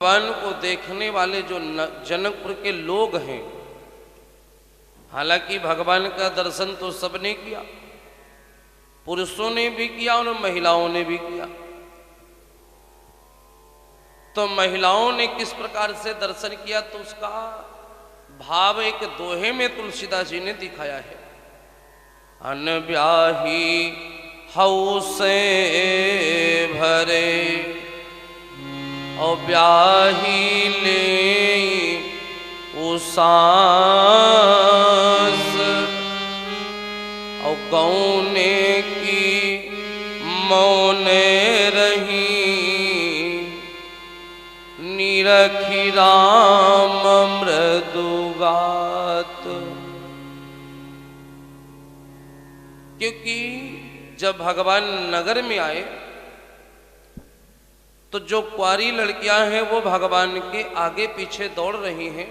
भगवान को देखने वाले जो जनकपुर के लोग हैं, हालांकि भगवान का दर्शन तो सबने किया, पुरुषों ने भी किया और महिलाओं ने भी किया। तो महिलाओं ने किस प्रकार से दर्शन किया, तो उसका भाव एक दोहे में तुलसीदास जी ने दिखाया है। अनब्याही हऊ से भरे और ब्याही ले उसास और गौने की मौने रही निरखी राम मृदुगात। क्योंकि जब भगवान नगर में आए तो जो कुंवारी लड़कियां हैं वो भगवान के आगे पीछे दौड़ रही हैं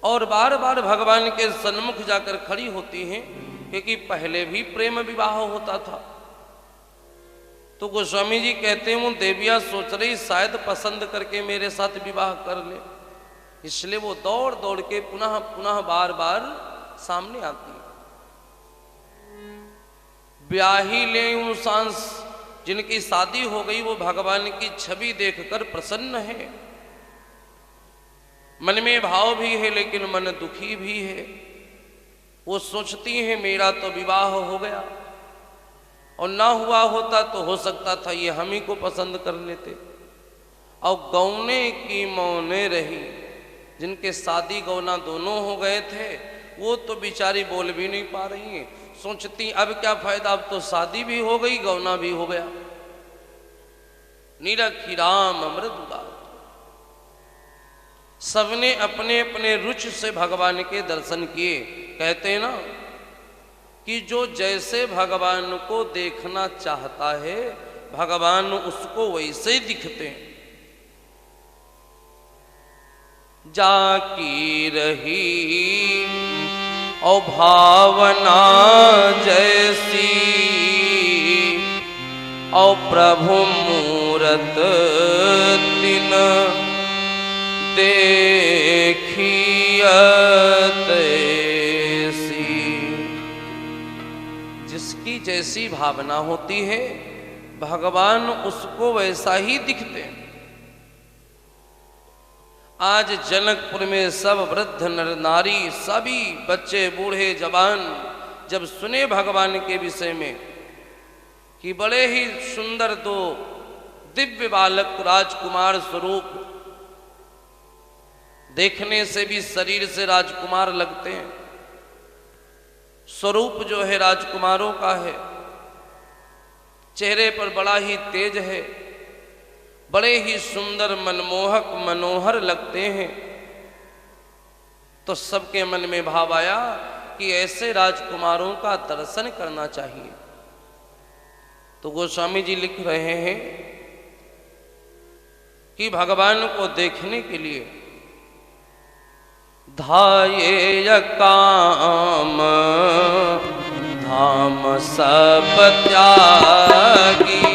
और बार बार भगवान के सन्मुख जाकर खड़ी होती हैं, क्योंकि पहले भी प्रेम विवाह होता था। तो गोस्वामी जी कहते हैं वो देवियां सोच रही शायद पसंद करके मेरे साथ विवाह कर ले, इसलिए वो दौड़ दौड़ के पुनः पुनः बार बार सामने आती है। ब्याही ले सांस, जिनकी शादी हो गई वो भगवान की छवि देखकर प्रसन्न है, मन में भाव भी है लेकिन मन दुखी भी है। वो सोचती हैं मेरा तो विवाह हो गया और ना हुआ होता तो हो सकता था ये हम ही को पसंद कर लेते। और गौने की मौने रही, जिनके शादी गौना दोनों हो गए थे वो तो बेचारी बोल भी नहीं पा रही हैं। सोचती अब क्या फायदा, अब तो शादी भी हो गई गौना भी हो गया। निरखी राम मृदुगात। सबने अपने अपने रुचि से भगवान के दर्शन किए। कहते हैं ना कि जो जैसे भगवान को देखना चाहता है भगवान उसको वैसे ही दिखते हैं। जाकी रही और भावना जैसी और प्रभु मूरत तिन देखियत ऐसी। जिसकी जैसी भावना होती है भगवान उसको वैसा ही दिखते हैं। आज जनकपुर में सब वृद्ध नर नारी, सभी बच्चे बूढ़े जवान जब सुने भगवान के विषय में कि बड़े ही सुंदर दो दिव्य बालक राजकुमार स्वरूप, देखने से भी शरीर से राजकुमार लगते हैं, स्वरूप जो है राजकुमारों का है, चेहरे पर बड़ा ही तेज है, बड़े ही सुंदर मनमोहक मनोहर लगते हैं। तो सबके मन में भाव आया कि ऐसे राजकुमारों का दर्शन करना चाहिए। तो गोस्वामी जी लिख रहे हैं कि भगवान को देखने के लिए धाये काम धाम सब त्यागी,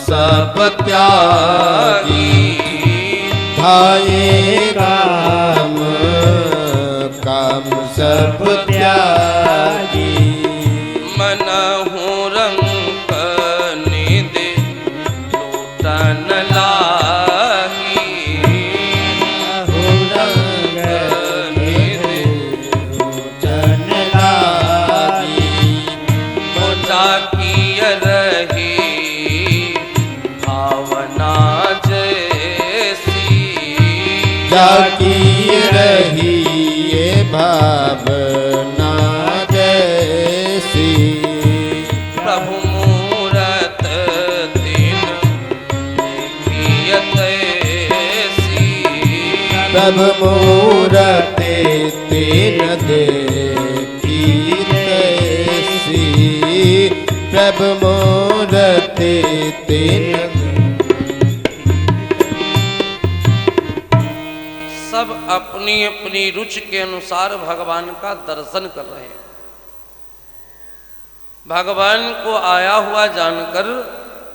सब त्यागी। धाये काम काम सब त्यागी। मनहु रंग निधि लूटन लागी, रंग निधि लूटन लागी। मोजा की रही जाकी रही ये भावना जैसी। प्रभु मूरत तिन देखियत ऐसी। प्रभु मूरत तिन देखियत ऐसी। प्रभु मूरत तिन सब अपनी अपनी रुचि के अनुसार भगवान का दर्शन कर रहे हैं। भगवान को आया हुआ जानकर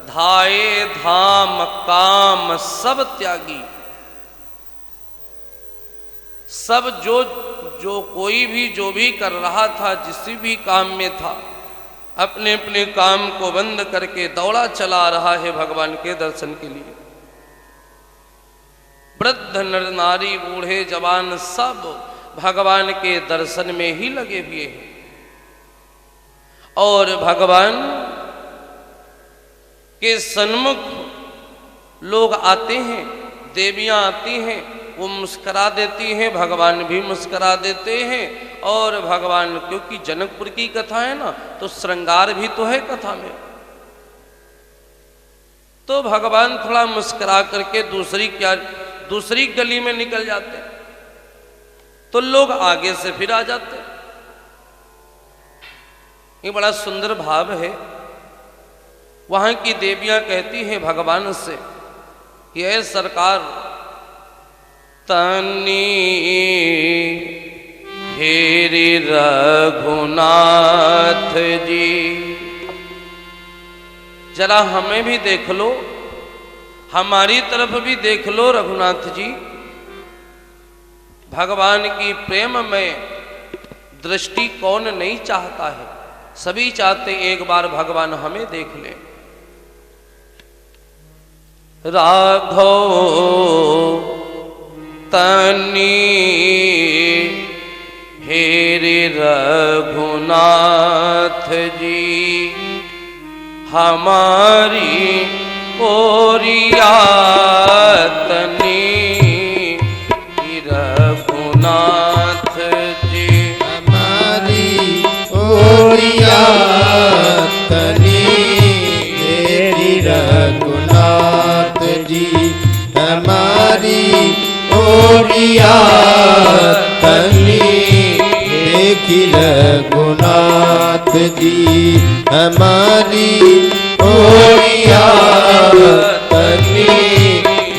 धाये धाम काम सब त्यागी, सब जो कोई भी जो भी कर रहा था, जिस भी काम में था, अपने अपने काम को बंद करके दौड़ा चला रहा है भगवान के दर्शन के लिए। वृद्ध नर नारी बूढ़े जवान सब भगवान के दर्शन में ही लगे हुए हैं। और भगवान के सन्मुख लोग आते हैं, देवियां आती हैं, वो मुस्करा देती हैं, भगवान भी मुस्करा देते हैं। और भगवान, क्योंकि जनकपुर की कथा है ना, तो श्रृंगार भी तो है कथा में, तो भगवान थोड़ा मुस्करा करके दूसरी गली में निकल जाते, तो लोग आगे से फिर आ जाते। ये बड़ा सुंदर भाव है। वहां की देवियां कहती हैं भगवान से कि ऐ सरकार, तनी हेरी रघुनाथ जी, जरा हमें भी देख लो, हमारी तरफ भी देख लो रघुनाथ जी। भगवान की प्रेम में दृष्टि कौन नहीं चाहता है, सभी चाहते एक बार भगवान हमें देख ले। राघव तनी हेरे रघुनाथ जी, हमारी ओरिया तनी रघुनाथ जी, हमारी ओरिया तनी हेरी रघुनाथ जी, हमारी ओरिया तनी देखी रघुनाथ जी, हमारी ओरिया तनी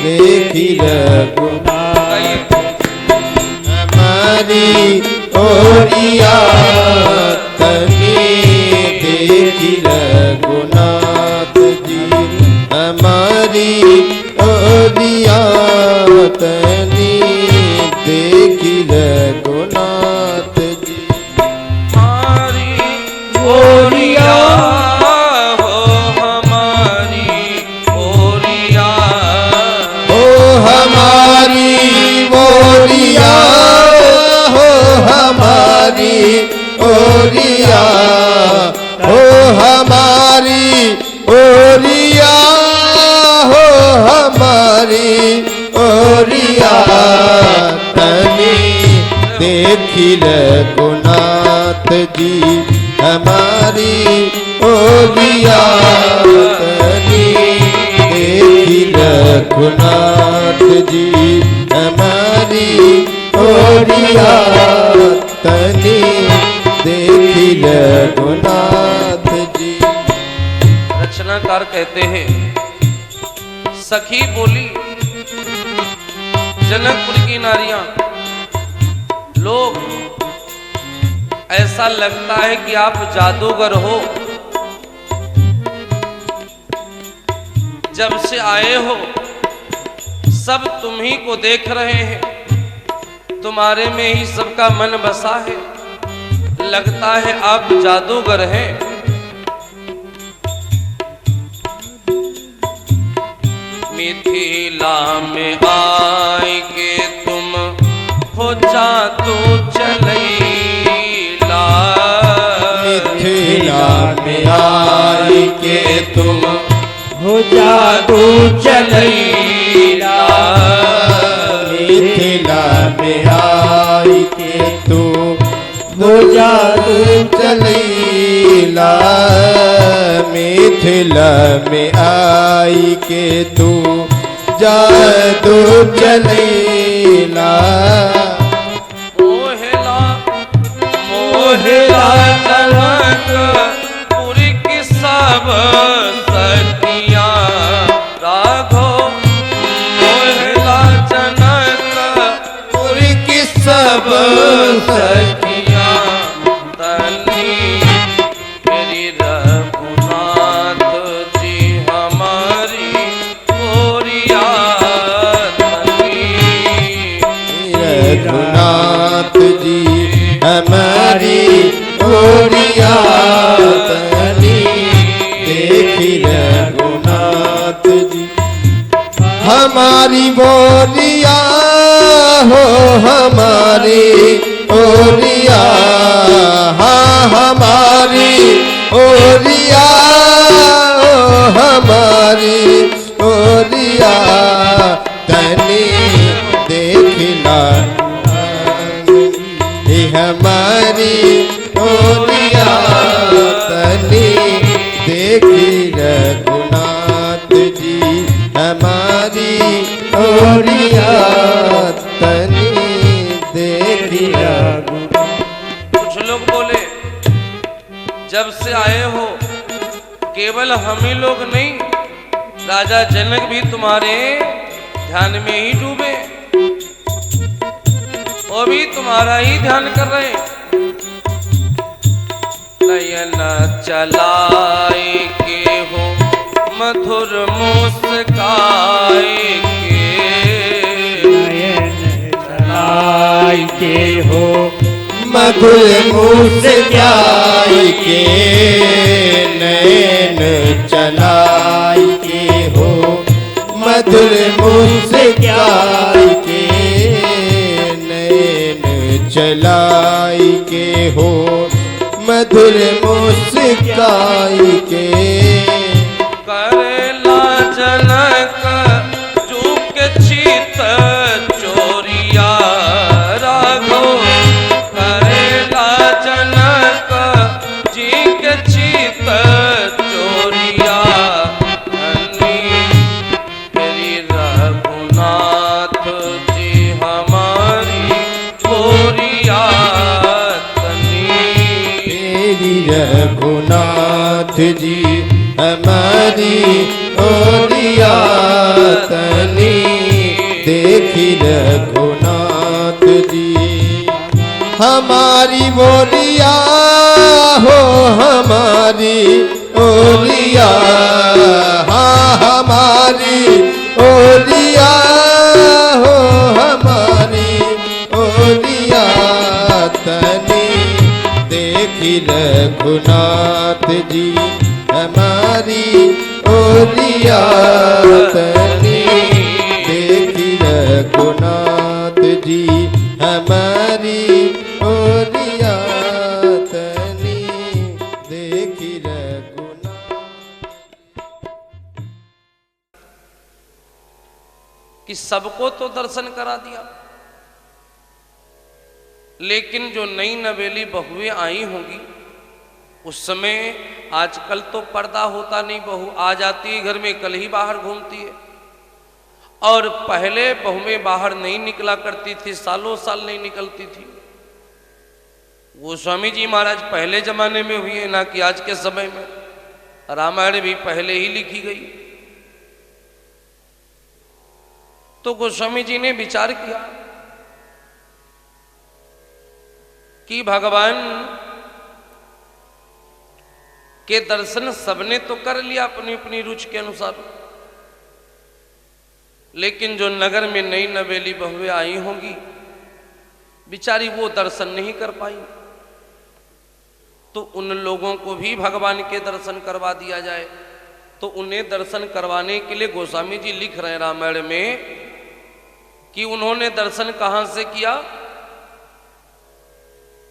देखी रघुनाथ, हमारी ओरिया तनी देखी रघुनाथ जी, हमारी ओरिया तनी देखी रघुनाथ जी। हमारी ओरिया हो, हमारी ओरिया हो, हमारी ओरिया हो, हमारी ओरिया हो, हमारी ओरिया हो, हमारी ओरिया तनी देखी रघुनाथ जी, हमारी ओरिया तनी देखी रघुनाथ जी, हमारी ओरिया तनी देखी रघुनाथ जी। रचनाकार कहते हैं, सखी बोली जनकपुर की नारियां, लोग ऐसा लगता है कि आप जादूगर हो, जब से आए हो सब तुम ही को देख रहे हैं, तुम्हारे में ही सबका मन बसा है, लगता है आप जादूगर हैं। मिथिला में आए के तुम हो जादू चलैला, मिथिला में आए के तुम हो जादू चलैला, मिथिला में आए के तू हो जादू चलैला, मिथिला में आई के तू जादू चलैला। मोहला मोहला जनकपुर की सब सखियां, राघो मोहला जनकपुर सखियां तनी मेरी रघुनाथ जी हमारी ओरिया तनी रघुनाथ जी हमारी ओरिया तनी देखी रघुनाथ जी हमारी बोरिया हो हमारी ओरिया हाँ हमारी ओरिया ओ हमारी ओरिया तनी देखला हमारी ओरिया तनी देखी रघुनाथ जी हमारी ओरिया तनी देखी रघुनाथ। कुछ लोग बोले जब से आए हो केवल हम ही लोग नहीं, राजा जनक भी तुम्हारे ध्यान में ही डूबे, वो भी तुम्हारा ही ध्यान कर रहे। नयन चलाए के हो मधुर मुस्काए के, नयन चलाए के हो मधुर मुस्काई के नैन चलाई के हो मधुर मुस्काई के नैन चलाई के हो मधुर मुस्काई के करेला जनक चूक चित चोरिया राघो, करेला जनक जी के चित चोरिया धनी मेरी रघुनाथ जी हमारी ओरिया तनी तेरी रघुनाथ जी हमारी ओरिया तनी देखी रघुनाथ जी हमारी बोरिया हो हमारी ओरिया हाँ हमारी ओरिया हो हमारी ओरिया तनी देखी रघुनाथ जी हमारी ओरिया तनी देखी रघुनाथ जी हमारी ओरिया तनी देखी रघुनाथ। कि सबको तो दर्शन करा दिया, लेकिन जो नई नवेली बहुएं आई होंगी उस समय, आजकल तो पर्दा होता नहीं, बहू आ जाती है घर में, कल ही बाहर घूमती है। और पहले बहुएं बाहर नहीं निकला करती थी, सालों साल नहीं निकलती थी। वो स्वामी जी महाराज पहले जमाने में हुई है, ना कि आज के समय में। रामायण भी पहले ही लिखी गई। तो गोस्वामी जी ने विचार किया कि भगवान के दर्शन सबने तो कर लिया अपनी अपनी रुचि के अनुसार, लेकिन जो नगर में नई नवेली बहुएं आई होंगी बिचारी वो दर्शन नहीं कर पाई, तो उन लोगों को भी भगवान के दर्शन करवा दिया जाए। तो उन्हें दर्शन करवाने के लिए गोस्वामी जी लिख रहे हैं रामायण में कि उन्होंने दर्शन कहां से किया।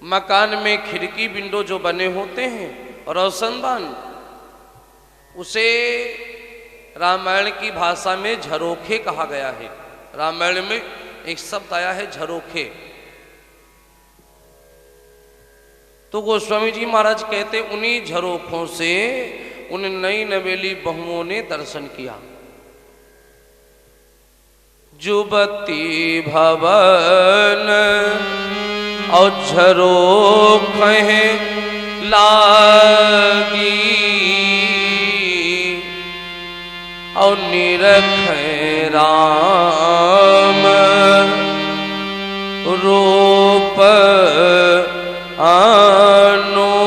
मकान में खिड़की विंडो जो बने होते हैं रोशनदान, उसे रामायण की भाषा में झरोखे कहा गया है। रामायण में एक शब्द आया है झरोखे। तो गोस्वामी जी महाराज कहते उन्हीं झरोखों से उन नई नवेली बहुओं ने दर्शन किया। जुबती भवन और झरोखे लागी और निरख राम रो अनुरागी।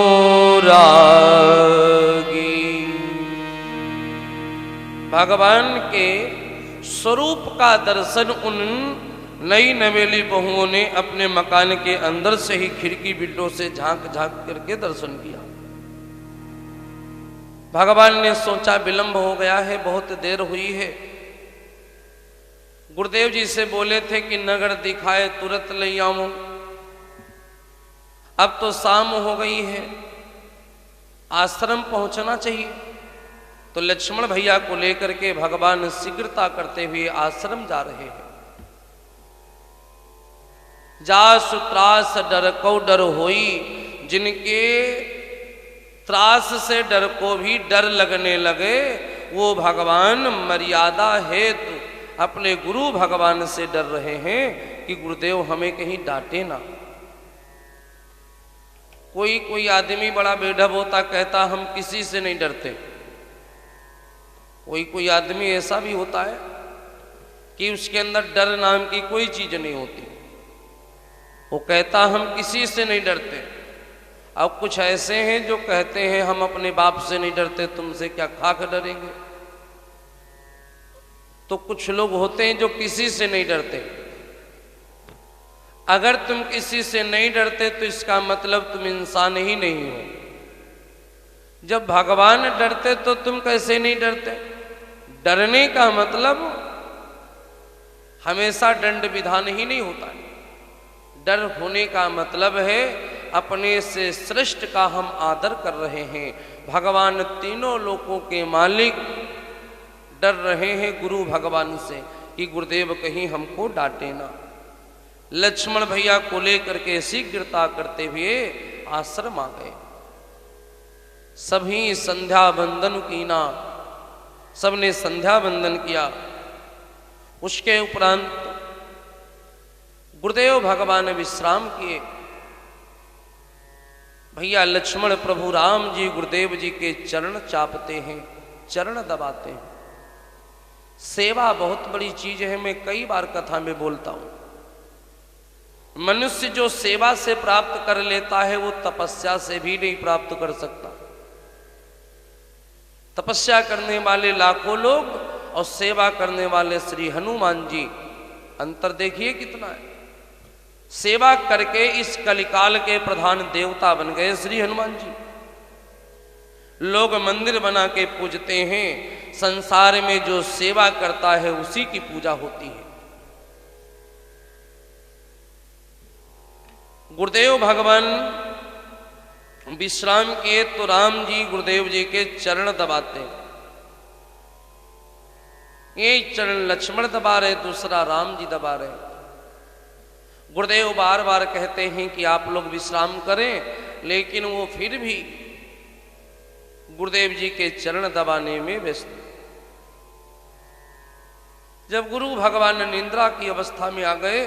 भगवान के स्वरूप का दर्शन उन नई नवेली बहुओं ने अपने मकान के अंदर से ही खिड़की विंडो से झांक झांक करके दर्शन किया। भगवान ने सोचा विलंब हो गया है, बहुत देर हुई है। गुरुदेव जी से बोले थे कि नगर दिखाए तुरंत ले आऊं, अब तो शाम हो गई है, आश्रम पहुंचना चाहिए। तो लक्ष्मण भैया को लेकर के भगवान शीघ्रता करते हुए आश्रम जा रहे हैं। जासु त्रास डर को डर होई, जिनके त्रास से डर को भी डर लगने लगे, वो भगवान मर्यादा हेतु अपने गुरु भगवान से डर रहे हैं कि गुरुदेव हमें कहीं डांटे ना। कोई आदमी बड़ा बेढब होता, कहता हम किसी से नहीं डरते। कोई आदमी ऐसा भी होता है कि उसके अंदर डर नाम की कोई चीज नहीं होती, वो कहता हम किसी से नहीं डरते। अब कुछ ऐसे हैं जो कहते हैं हम अपने बाप से नहीं डरते, तुमसे क्या खाक डरेंगे। तो कुछ लोग होते हैं जो किसी से नहीं डरते। अगर तुम किसी से नहीं डरते तो इसका मतलब तुम इंसान ही नहीं हो। जब भगवान डरते तो तुम कैसे नहीं डरते? डरने का मतलब हमेशा दंड विधान ही नहीं होता है। डर होने का मतलब है अपने से श्रेष्ठ का हम आदर कर रहे हैं। भगवान तीनों लोकों के मालिक डर रहे हैं गुरु भगवान से कि गुरुदेव कहीं हमको डांटे ना। लक्ष्मण भैया को लेकर के शीघ्रता करते हुए आश्रम आ गए। सभी संध्या वंदन कीना, सबने संध्या वंदन किया। उसके उपरांत गुरुदेव भगवान विश्राम किए। भैया लक्ष्मण प्रभु राम जी गुरुदेव जी के चरण चापते हैं, चरण दबाते हैं। सेवा बहुत बड़ी चीज है, मैं कई बार कथा में बोलता हूं। मनुष्य जो सेवा से प्राप्त कर लेता है वो तपस्या से भी नहीं प्राप्त कर सकता। तपस्या करने वाले लाखों लोग और सेवा करने वाले श्री हनुमान जी, अंतर देखिए कितना है। सेवा करके इस कलिकाल के प्रधान देवता बन गए श्री हनुमान जी। लोग मंदिर बना के पूजते हैं, संसार में जो सेवा करता है उसी की पूजा होती है। गुरुदेव भगवान विश्राम किए तो राम जी गुरुदेव जी के चरण दबाते हैं। एक चरण लक्ष्मण दबा रहे, दूसरा राम जी दबा रहे। गुरुदेव बार बार कहते हैं कि आप लोग विश्राम करें, लेकिन वो फिर भी गुरुदेव जी के चरण दबाने में व्यस्त। जब गुरु भगवान निद्रा की अवस्था में आ गए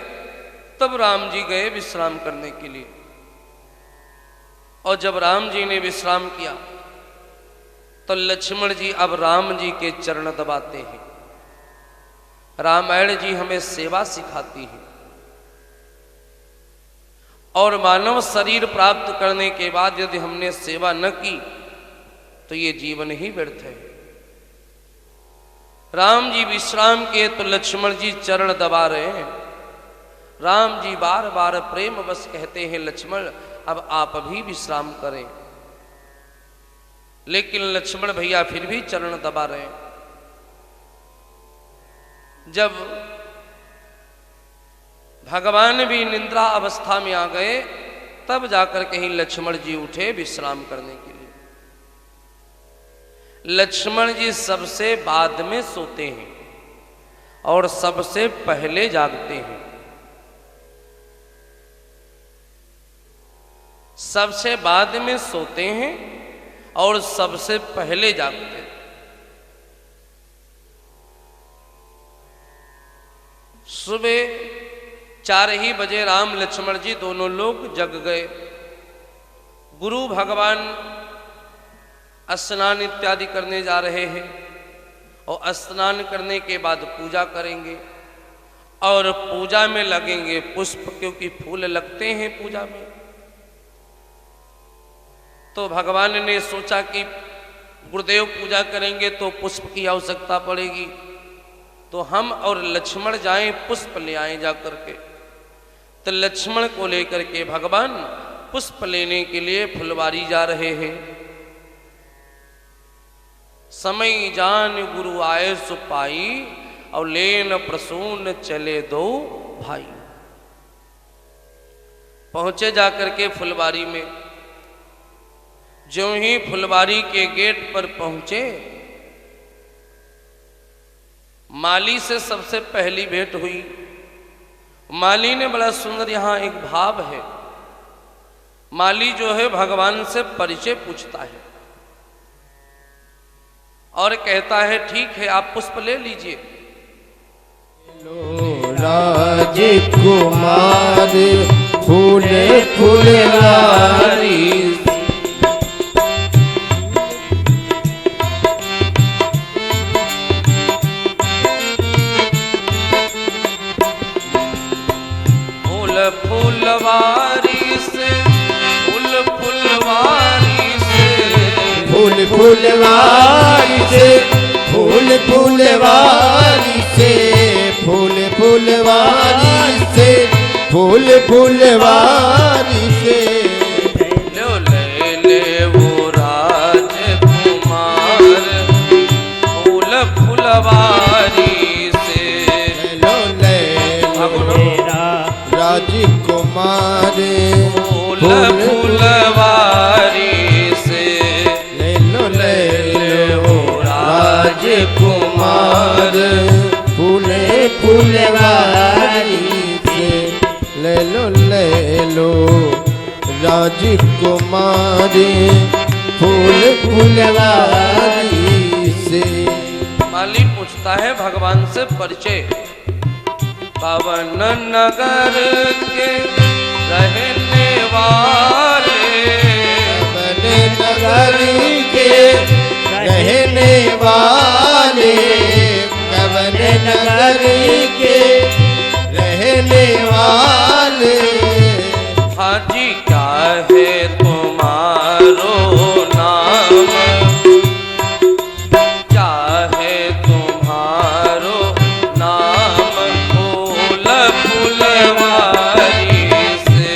तब राम जी गए विश्राम करने के लिए। और जब राम जी ने विश्राम किया तो लक्ष्मण जी अब राम जी के चरण दबाते हैं। रामायण जी हमें सेवा सिखाती है और मानव शरीर प्राप्त करने के बाद यदि हमने सेवा न की तो ये जीवन ही व्यर्थ है। राम जी विश्राम किए तो लक्ष्मण जी चरण दबा रहे हैं। राम जी बार बार प्रेम बस कहते हैं लक्ष्मण अब आप भी विश्राम करें, लेकिन लक्ष्मण भैया फिर भी चरण दबा रहे हैं। जब भगवान भी निद्रा अवस्था में आ गए तब जाकर कहीं लक्ष्मण जी उठे विश्राम करने के लिए। लक्ष्मण जी सबसे बाद में सोते हैं और सबसे पहले जागते हैं। सबसे बाद में सोते हैं और सबसे पहले जागते हैं। सुबह 4 ही बजे राम लक्ष्मण जी दोनों लोग जग गए। गुरु भगवान स्नान इत्यादि करने जा रहे हैं और स्नान करने के बाद पूजा करेंगे और पूजा में लगेंगे पुष्प, क्योंकि फूल लगते हैं पूजा में। तो भगवान ने सोचा कि गुरुदेव पूजा करेंगे तो पुष्प की आवश्यकता पड़ेगी, तो हम और लक्ष्मण जाएं पुष्प ले आए जा करके। तो लक्ष्मण को लेकर के भगवान पुष्प लेने के लिए फुलवारी जा रहे हैं। समय जान गुरु आए सुपाई, और लेन प्रसून चले दो भाई। पहुंचे जाकर के फुलवारी में। जो ही फुलवारी के गेट पर पहुंचे, माली से सबसे पहली भेंट हुई। माली ने बड़ा सुंदर, यहां एक भाव है, माली जो है भगवान से परिचय पूछता है और कहता है ठीक है आप पुष्प ले लीजिए। राजकुमार फूल फुलवारी, फूल फुलवारी से, फूल फुलवारी से, फूल फुलवारी से, फूल फुलवारी से, फूल फुलवारी से, फूल फुलवारी से। लो ले वो राजकुमार फूल फुलवारी से। लो ले राजकुमार फूल फुलवारी से, ले लो राजकुमार फूल फुलवारी से। ले लो राजकुमार फूल फुलवारी से। माली पूछता है भगवान से परिचय। पावन नगर के रहने वाले, पावन नगर के रहने वाले, पावन नगर के रहने वाले। हाजी क्या है तुम्हारो नाम, क्या है तुम्हारो नाम, फूल फुलवारी से।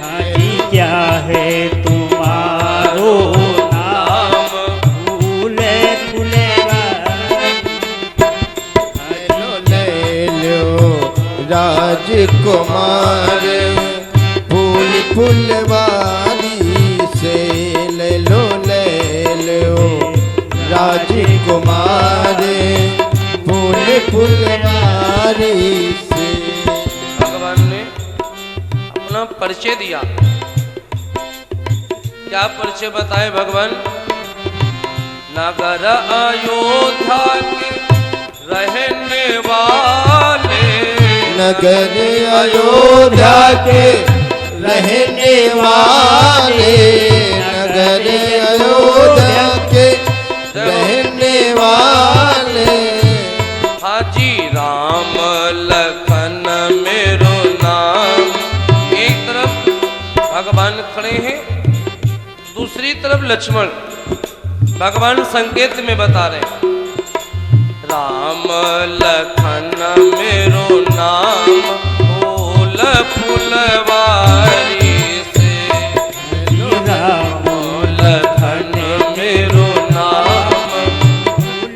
हाजी क्या है तुम्हारो नाम, फूल फुलवारी। ले लो राजकुमार फूल फुलवारी से। ले लो राजकुमार फूल फुलवारी से। भगवान ने अपना परिचय दिया। क्या परिचय बताए भगवान? नगर अयोध्या के रहने वाले, नगर अयोध्या के रहने वाले, नगर अयोध्या के रहने वाले। हाजी राम लखन मेरो नाम। एक तरफ भगवान खड़े हैं, दूसरी तरफ लक्ष्मण। भगवान संकेत में बता रहे हैं राम लखन मेरो नाम, फूल फुलवारी से। राम लखन मेरो नाम, फूल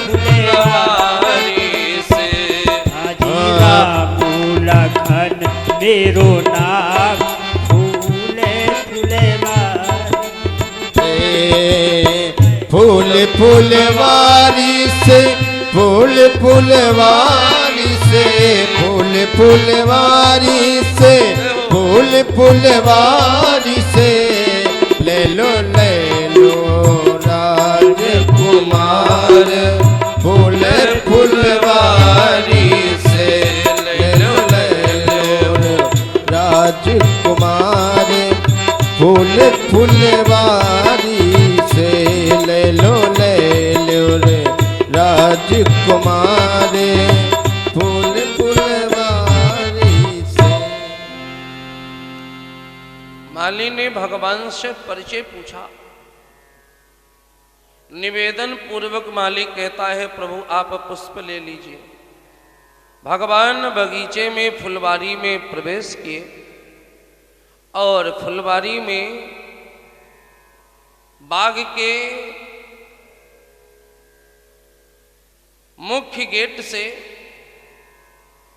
फुलवारी से। राम लखन मेरो नाम, फूल फुलवारी। फूल फुलवारी से, फूल फुलवारी से, फूल फुलवारी से, फूल फुलवारी से। ले लो राजकुमार फूल फुलवारी से। ले लो राजकुमार फूल फुलवारी से। ले लो राजकुमार फूल फुलवारी। माली ने भगवान से परिचय पूछा। निवेदन पूर्वक माली कहता है, प्रभु आप पुष्प ले लीजिए। भगवान बगीचे में फुलवारी में प्रवेश किए और फुलवारी में बाग के मुख्य गेट से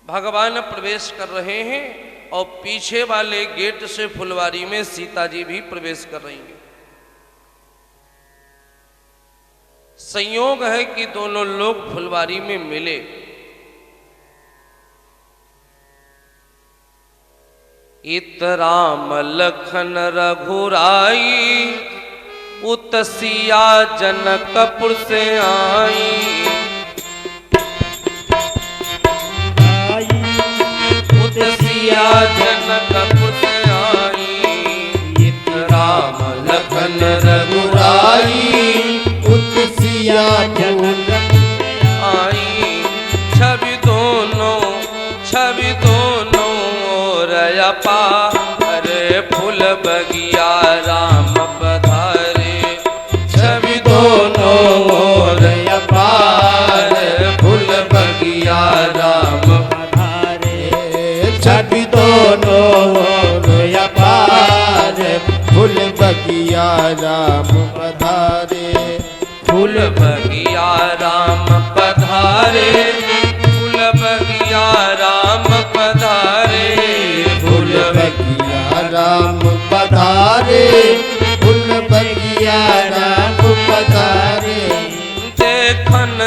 भगवान प्रवेश कर रहे हैं और पीछे वाले गेट से फुलवारी में सीता जी भी प्रवेश कर रही हैं। संयोग है कि दोनों लोग फुलवारी में मिले। इत राम लखन रघुराई, उत सिया जनकपुर से आई। उत सिया जनकपुर से आई, इत राम लखन रघुराई, सिया आई। छवि दोनों रयपा, अरे फूल बगिया राम पधारे। छवि दोनों रयपा, अरे फूल बगिया राम पधारे। छवि दोनों रयपा, फूल बगिया राम पधारे। फूल बगिया राम पधारे, फूल बगिया राम पधारे। फूल बगिया राम पधारे, फूल बगिया राम पधारे। देखन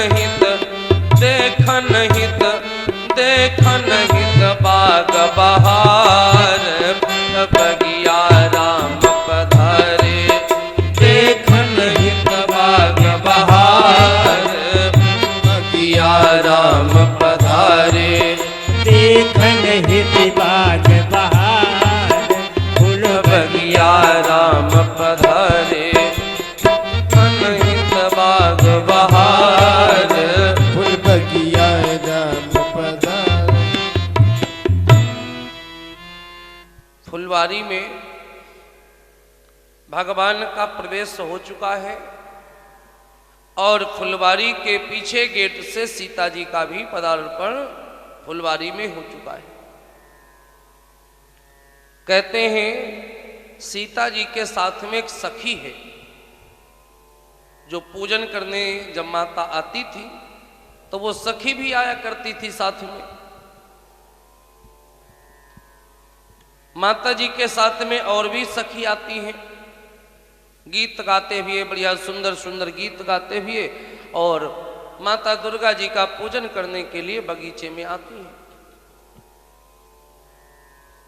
हित बाग बहार, फूल बगिया राम पधारे। देखन हित बाग बहार, बगिया राम पधारे। देखन हित बाग बहार, फूल बगिया राम पधारे। देखन हित बाग बहार, फूल बगिया राम पधारे। फुलवारी में भगवान का प्रवेश हो चुका है और फुलवारी के पीछे गेट से सीता जी का भी पदार्पण फुलवारी में हो चुका है। कहते हैं सीता जी के साथ में एक सखी है जो पूजन करने जब माता आती थी तो वो सखी भी आया करती थी साथ में। माता जी के साथ में और भी सखी आती हैं, गीत गाते हुए, बढ़िया सुंदर सुंदर गीत गाते हुए और माता दुर्गा जी का पूजन करने के लिए बगीचे में आती हैं।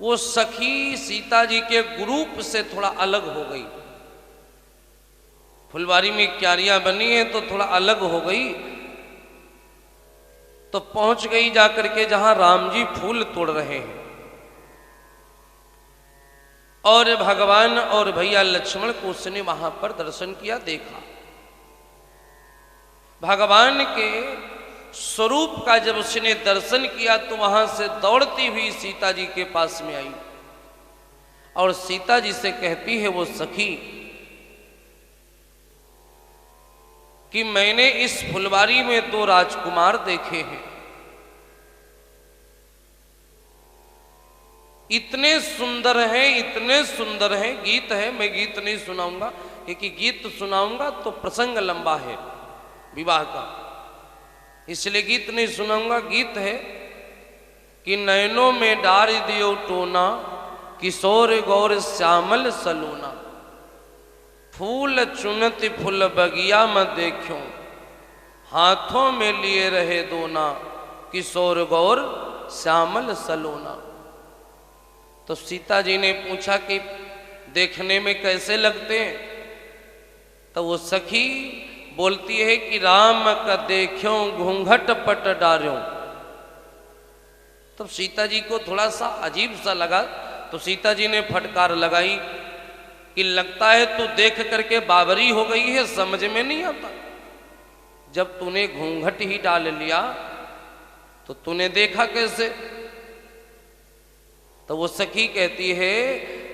वो सखी सीता जी के ग्रुप से थोड़ा अलग हो गई। फुलवारी में क्यारियां बनी है तो थोड़ा अलग हो गई, तो पहुंच गई जाकर के जहां राम जी फूल तोड़ रहे हैं और भगवान और भैया लक्ष्मण को उसने वहां पर दर्शन किया, देखा। भगवान के स्वरूप का जब उसने दर्शन किया तो वहां से दौड़ती हुई सीता जी के पास में आई और सीता जी से कहती है वो सखी कि मैंने इस फुलवारी में 2 राजकुमार देखे हैं, इतने सुंदर हैं। गीत है, मैं गीत नहीं सुनाऊंगा क्योंकि गीत सुनाऊंगा तो प्रसंग लंबा है विवाह का, इसलिए गीत नहीं सुनाऊंगा। गीत है कि नयनों में डार दियो टोना, किशोर गौर श्यामल सलूना। फूल चुनत फूल बगिया में देखो, हाथों में लिए रहे दोना, किशोर गौर श्यामल सलोना। तो सीता जी ने पूछा कि देखने में कैसे लगते हैं? तो वो सखी बोलती है कि राम का देखो घूंघट पट डार्यो। तब सीता जी को थोड़ा सा अजीब सा लगा, तो सीता जी ने फटकार लगाई कि लगता है तू देख करके बाबरी हो गई है, समझ में नहीं आता। जब तूने घूंघट ही डाल लिया तो तूने देखा कैसे? तो वो सखी कहती है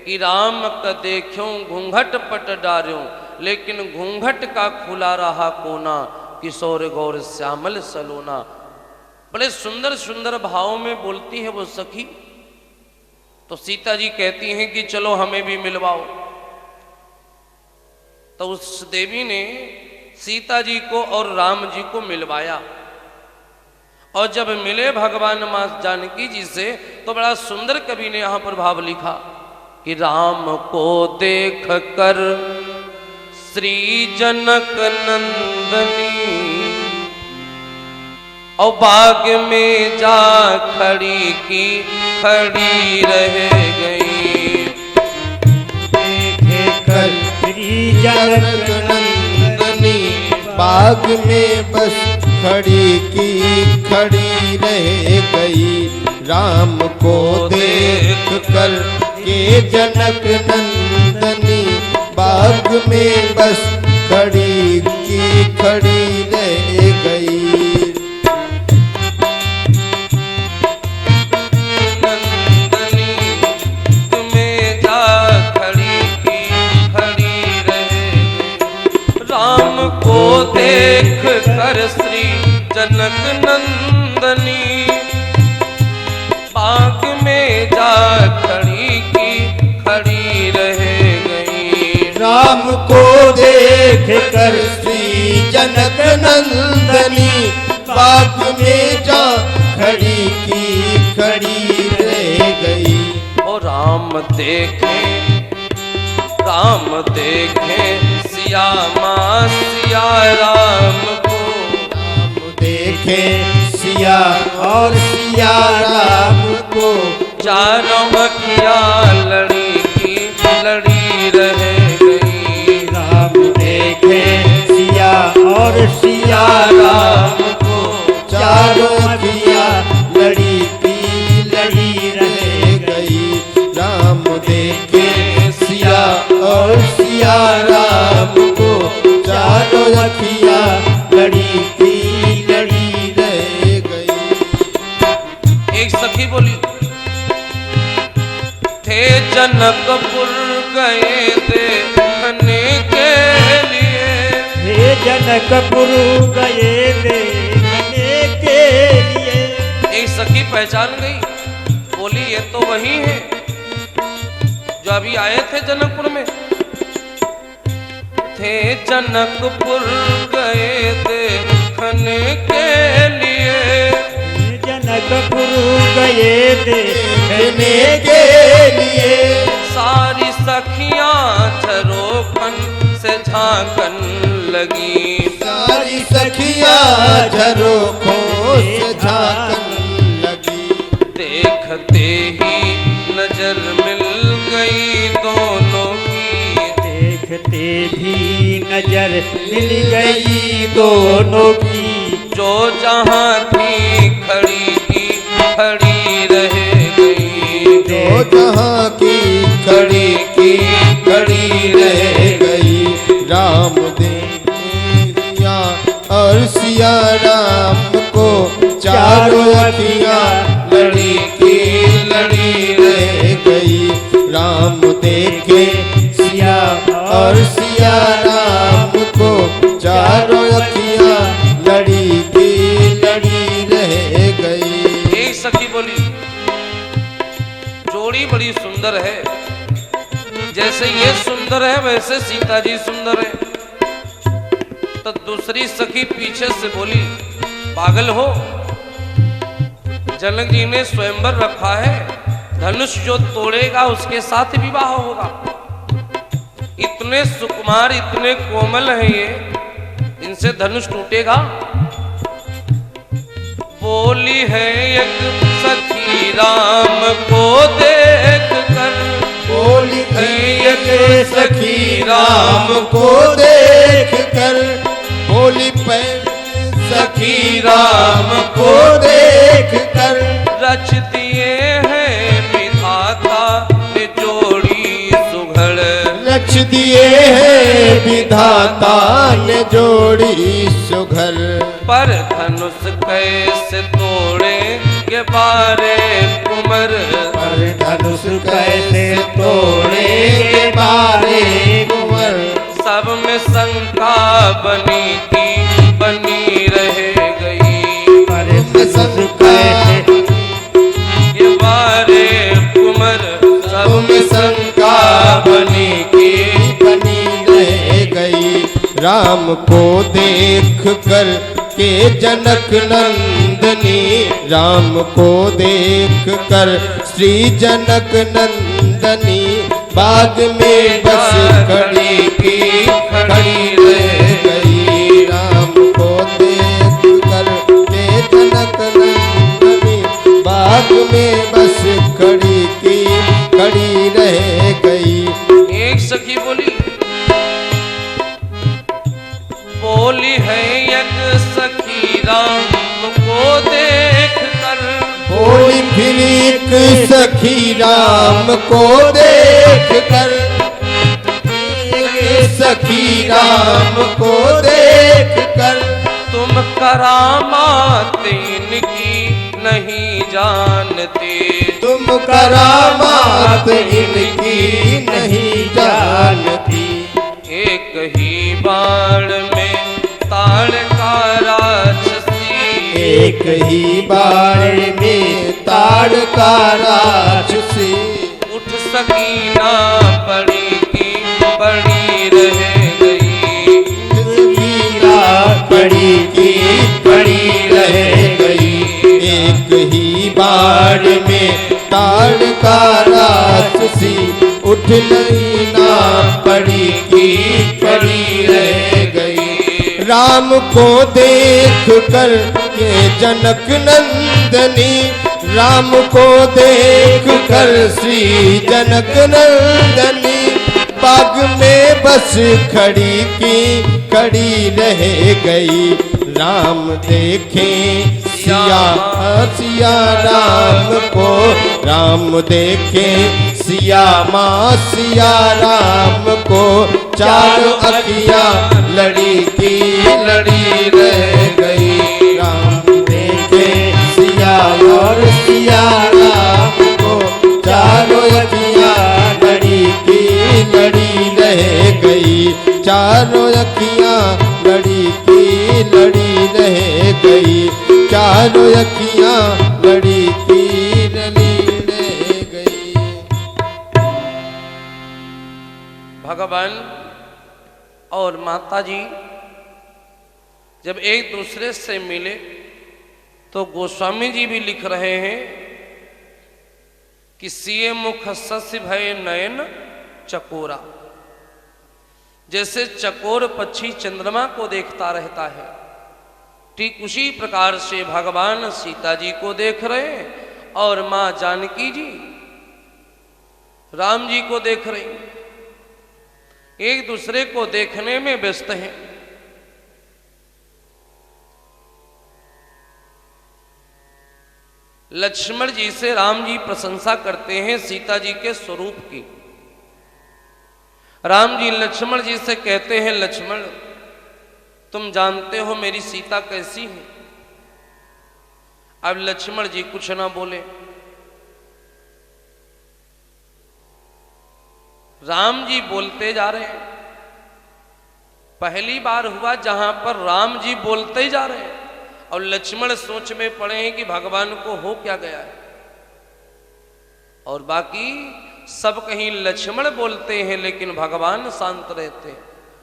कि राम का देखूं घूंघट पट डार्यों, लेकिन घूंघट का खुला रहा कोना, किशोर गौर श्यामल सलोना। बड़े सुंदर सुंदर भावों में बोलती है वो सखी। तो सीता जी कहती हैं कि चलो हमें भी मिलवाओ। तो उस देवी ने सीता जी को और राम जी को मिलवाया। और जब मिले भगवान मां जानकी जी से, तो बड़ा सुंदर कवि ने यहां पर भाव लिखा कि राम को देख कर श्री जनक नंदनी, और बाग में जा खड़ी की खड़ी रह गई। देखे कर श्री जनक नंदनी, बाग में बस खड़ी की खड़ी रह गई। राम को देख कर के जनक नंदनी, बाग में बस खड़ी की खड़ी रह गई। को देख कर श्री जनक नंदनी, बाग में जा खड़ी की खड़ी रह गई। राम को देख कर श्री जनक नंदनी, बाग में जा खड़ी की खड़ी रह गई। और राम देखे सिया मां सिया राम को, राम देखे सिया और सिया राम को, चारों अखियां लड़ी की लड़ी रह गई। राम देखे सिया और सिया राम को, चारों अखियां लड़ी की लड़ी रह गई। राम देखे सिया और सिया राम को, चारों अखियां लड़ी की लड़ी रह गई। एक सखी बोली, थे जनकपुर गए देखने के लिए, हे जनकपुर गए देखने के लिए। एक सखी पहचान गई, बोली ये तो वही है जो अभी आए थे जनकपुर में। थे जनकपुर गए देखने के लिए, जनकपुर गए देखने के लिए। सारी सखियां झरोखन से झांकन लगी, सारी सखियां झरोखों से झांकन लगी। देखते ही नजर मिल गई दोनों की, देखते भी नजर मिल गई दोनों की। जो जहां थी खड़ी की खड़ी रह गई, जो जहां की खड़ी रह गई। राम देखे सिया और सिया राम को, चारों अखियां लड़ी की लड़ी रह गई। राम देखे सिया और सिया राम को, चारों अखियां लड़ी की लड़ी रह गई। एक सखी बोली, जोड़ी बड़ी सुंदर है, जैसे ये सुंदर है वैसे सीता जी सुंदर है। तो दूसरी सखी पीछे से बोली, पागल हो, जनक जी ने स्वयंवर रखा है, धनुष जो तोड़ेगा उसके साथ विवाह होगा। इतने सुकुमार इतने कोमल है ये, इनसे धनुष टूटेगा। बोली है एक सखी राम को देख कर, बोली एक सखी राम को देख कर, बोली सखी राम को देख कर। रच दिए हैं विधाता ने जोड़ी सुघड़, रच दिए हैं विधाता ने जोड़ी सुघड़। पर धनुष कैसे तोड़े के बारे कुमर, पर धनुष कैसे तोड़ेंगे बारे कुंवर। सब में शंका बनी की बनी रह गई। अरे सब कैसे ये बारे कुंवर सब में शंका बनी की बनी रह गई। राम को देख कर के जनक नंदनी, राम को देख कर श्री जनक नंदनी, बाग में बस खड़ी की खड़ी रह गई। राम को देख कर के जनक नंदनी, बाग में बस खड़ी की खड़ी रह गई। एक सखी बोली बोली है एक सखी राम को देख कर। बोली फिर एक सखी राम को देख कर, एक सखी राम को देख कर, तुम करामात इनकी नहीं जानते। तुम करामात इनकी नहीं जानती। एक ही बाण में ताड़ का राक्षसी, एक ही बाण में ताड़ का राक्षसी, उठ सकी ना पड़ी की पड़ी रह गई। पड़ी की पड़ी रह गई। एक ही बाण में ताड़ का राक्षसी, उठ नहीं ना पड़ी की पड़ी रह गई। राम को देख कर के जनक नंदनी, राम को देख कर श्री जनक नंदनी, बाग में बस खड़ी की खड़ी रह गई। राम देखे सिया सिया राम को, राम देखे सिया माँ सिया राम को, चारों अखियाँ लड़ी की लड़ी रह गई। राम देखे सिया और सिया राम को, चारों अखियाँ लड़ी की लड़ी रह गई। चारों अखियाँ लड़ी की लड़ी रह गई। चारों अखियाँ लड़ी की लड़ी रह गई। भगवान और माता जी जब एक दूसरे से मिले तो गोस्वामी जी भी लिख रहे हैं कि सिए मुख सस्य भय नयन चकोरा। जैसे चकोर पक्षी चंद्रमा को देखता रहता है, ठीक उसी प्रकार से भगवान सीता जी को देख रहे हैं और मां जानकी जी राम जी को देख रही, एक दूसरे को देखने में व्यस्त हैं। लक्ष्मण जी से राम जी प्रशंसा करते हैं सीता जी के स्वरूप की। राम जी लक्ष्मण जी से कहते हैं, लक्ष्मण तुम जानते हो मेरी सीता कैसी है। अब लक्ष्मण जी कुछ ना बोले। राम जी बोलते जा रहे हैं। पहली बार हुआ जहां पर राम जी बोलते जा रहे हैं और लक्ष्मण सोच में पड़े हैं कि भगवान को हो क्या गया है, और बाकी सब कहीं लक्ष्मण बोलते हैं लेकिन भगवान शांत रहते हैं।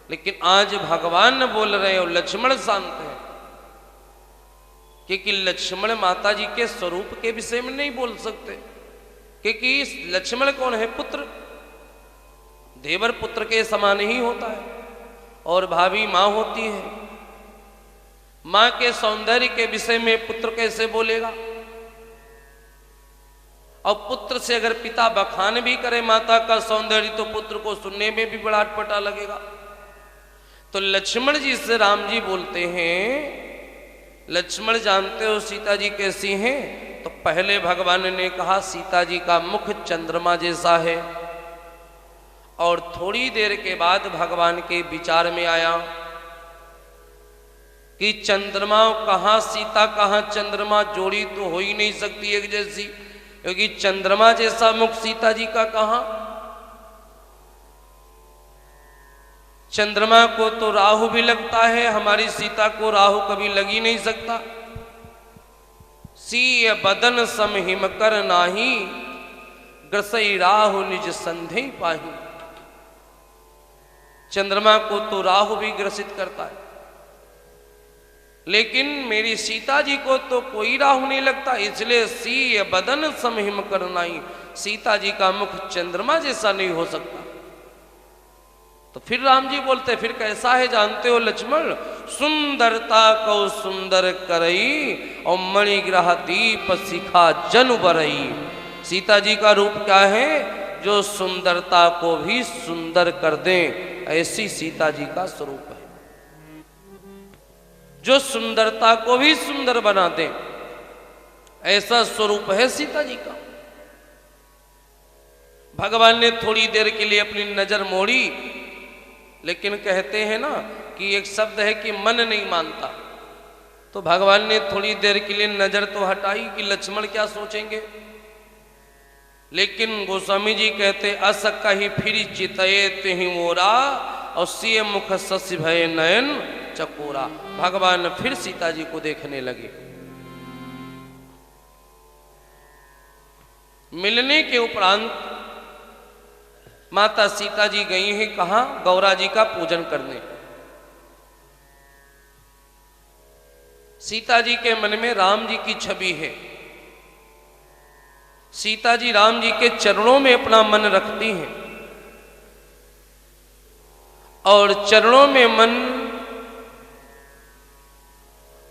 लेकिन आज भगवान बोल रहे हैं और लक्ष्मण शांत है, क्योंकि लक्ष्मण माता जी के स्वरूप के विषय में नहीं बोल सकते। क्योंकि लक्ष्मण कौन है? पुत्र, देवर पुत्र के समान ही होता है, और भाभी मां होती है। मां के सौंदर्य के विषय में पुत्र कैसे बोलेगा? और पुत्र से अगर पिता बखान भी करे माता का सौंदर्य तो पुत्र को सुनने में भी बड़ा अटपटा लगेगा। तो लक्ष्मण जी से राम जी बोलते हैं, लक्ष्मण जानते हो सीता जी कैसी हैं? तो पहले भगवान ने कहा सीता जी का मुख चंद्रमा जैसा है, और थोड़ी देर के बाद भगवान के विचार में आया कि चंद्रमा कहाँ सीता कहाँ चंद्रमा, जोड़ी तो हो ही नहीं सकती एक जैसी। क्योंकि चंद्रमा जैसा मुख सीता जी का कहां। चंद्रमा को तो राहु भी लगता है, हमारी सीता को राहु कभी लग ही नहीं सकता। सीय बदन सम हिम कर नाही, ग्रसई राहु निज संधि पाही। चंद्रमा को तो राहु भी ग्रसित करता है, लेकिन मेरी सीता जी को तो कोई राहु नहीं लगता, इसलिए सीय बदन सम हिम कर नाही। सीता जी का मुख चंद्रमा जैसा नहीं हो सकता। तो फिर राम जी बोलते, फिर कैसा है जानते हो लक्ष्मण? सुंदरता को सुंदर करई, और मणिग्रह दीप शिखा जनु बरई। सीता जी का रूप क्या है? जो सुंदरता को भी सुंदर कर दे, ऐसी सीता जी का स्वरूप है। जो सुंदरता को भी सुंदर बना दे, ऐसा स्वरूप है सीता जी का। भगवान ने थोड़ी देर के लिए अपनी नजर मोड़ी, लेकिन कहते हैं ना कि एक शब्द है कि मन नहीं मानता। तो भगवान ने थोड़ी देर के लिए नजर तो हटाई कि लक्ष्मण क्या सोचेंगे, लेकिन गोस्वामी जी कहते अस कही फिर चितये तिहि मोरा, और सिय मुख शशि भय नयन चकोरा। भगवान फिर सीता जी को देखने लगे। मिलने के उपरांत माता सीता जी गई हैं कहां? गौरा जी का पूजन करने। सीता जी के मन में राम जी की छवि है। सीता जी राम जी के चरणों में अपना मन रखती हैं, और चरणों में मन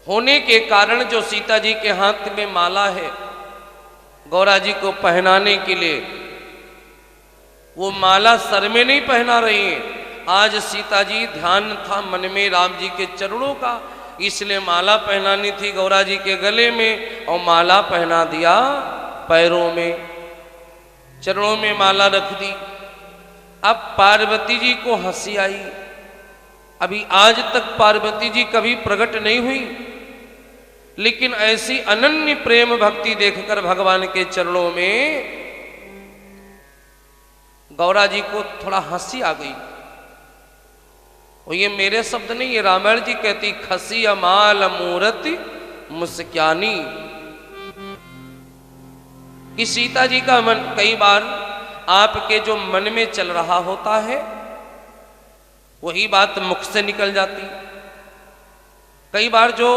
होने के कारण जो सीता जी के हाथ में माला है गौरा जी को पहनाने के लिए, वो माला सर में नहीं पहना रही है। आज सीता जी ध्यान था मन में राम जी के चरणों का, इसलिए माला पहनानी थी गौरा जी के गले में, और माला पहना दिया पैरों में, चरणों में माला रख दी। अब पार्वती जी को हंसी आई। अभी आज तक पार्वती जी कभी प्रकट नहीं हुई, लेकिन ऐसी अनन्य प्रेम भक्ति देखकर भगवान के चरणों में गौरा जी को थोड़ा हंसी आ गई। और ये मेरे शब्द नहीं, ये रामायण जी कहती, खसी अमाल मूर्ति मुस्क्यानी। कि सीता जी का मन कई बार आपके जो मन में चल रहा होता है वही बात मुख से निकल जाती। कई बार जो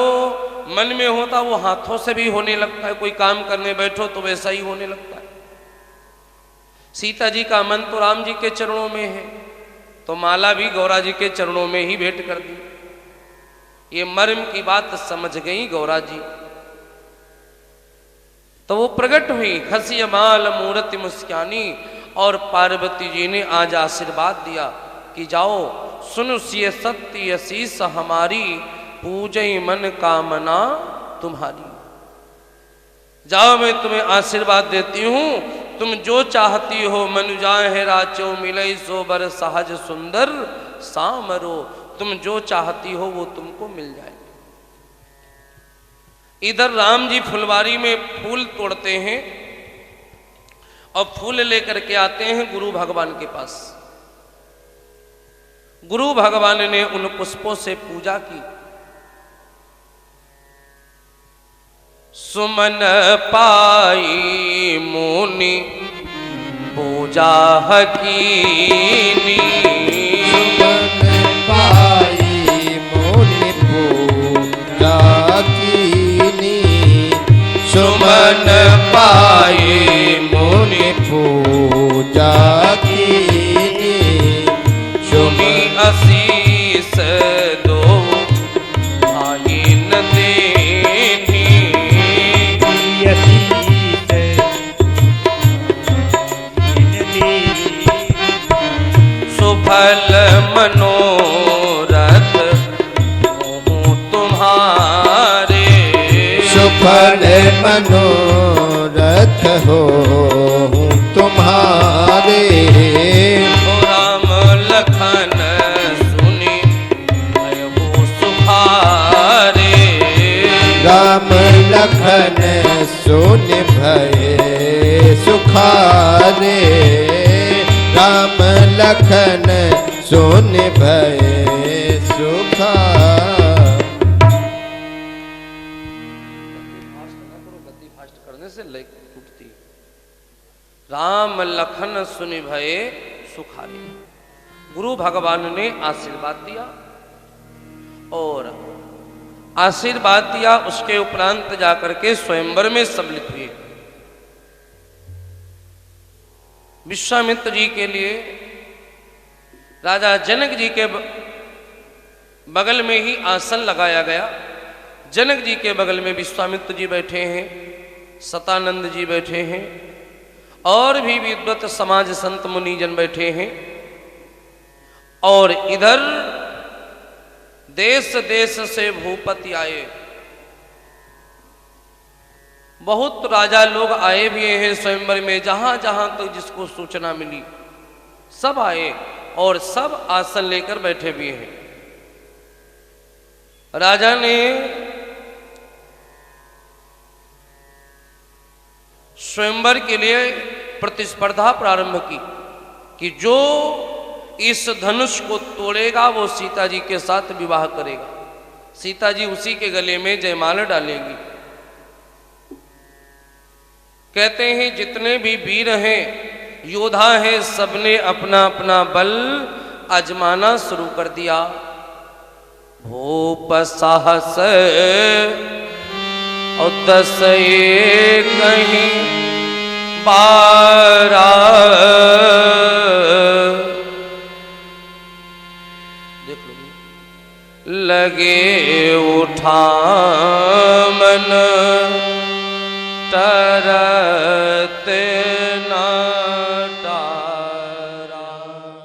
मन में होता वो हाथों से भी होने लगता है। कोई काम करने बैठो तो वैसा ही होने लगता है। सीता जी का मन तो राम जी के चरणों में है, तो माला भी गौरा जी के चरणों में ही भेंट कर दी। ये मर्म की बात समझ गई गौरा जी, तो वो प्रकट हुई खसी माल मूर्ति मुस्क्यानी। और पार्वती जी ने आज आशीर्वाद दिया कि जाओ सुन सिय सत्य शीस हमारी, पूजई मन कामना तुम्हारी। जाओ मैं तुम्हें आशीर्वाद देती हूं, तुम जो चाहती हो मनुजा है राचो मिलई सो बर सहज सुंदर सामरो। तुम जो चाहती हो वो तुमको मिल जाए। इधर राम जी फुलवारी में फूल तोड़ते हैं और फूल लेकर के आते हैं गुरु भगवान के पास। गुरु भगवान ने उन पुष्पों से पूजा की। सुमन पाई मुनि पूजा हकीनी, सुमन पाई मुनि पूजा कीनी, सुमन पाई मुनि पूजा कीनी, सुमी आशीष दो आई न देनी। सुफल मनोरथ हों तुम्हारे, सुफल मनोरथ हो तुम्हारे। राम लखन सुनी भय हो सुखारे, राम लखन सुन भय सुखारे राम लखन सुन भय सुखा। गति फास्ट करने से लय टूटती। राम लखन सुनि भय सुखारे। गुरु भगवान ने आशीर्वाद दिया और आशीर्वाद दिया, उसके उपरांत जाकर के स्वयंवर में सम्मिलित हुए। विश्वामित्र जी के लिए राजा जनक जी के बगल में ही आसन लगाया गया। जनक जी के बगल में विश्वामित्र जी बैठे हैं, सतानंद जी बैठे हैं और भी विद्वत समाज संत मुनिजन बैठे हैं। और इधर देश देश से भूपति आए, बहुत राजा लोग आए भी हैं स्वयंवर में, जहां जहां तक जिसको सूचना मिली सब आए और सब आसन लेकर बैठे भी हैं। राजा ने स्वयंवर के लिए प्रतिस्पर्धा प्रारंभ की कि जो इस धनुष को तोड़ेगा वो सीता जी के साथ विवाह करेगा, सीता जी उसी के गले में जयमाला डालेंगी। कहते हैं जितने भी वीर हैं, योद्धा हैं, सबने अपना अपना बल आजमाना शुरू कर दिया। भूप साहस और 10 कहीं 12 लगे उठा मन तरते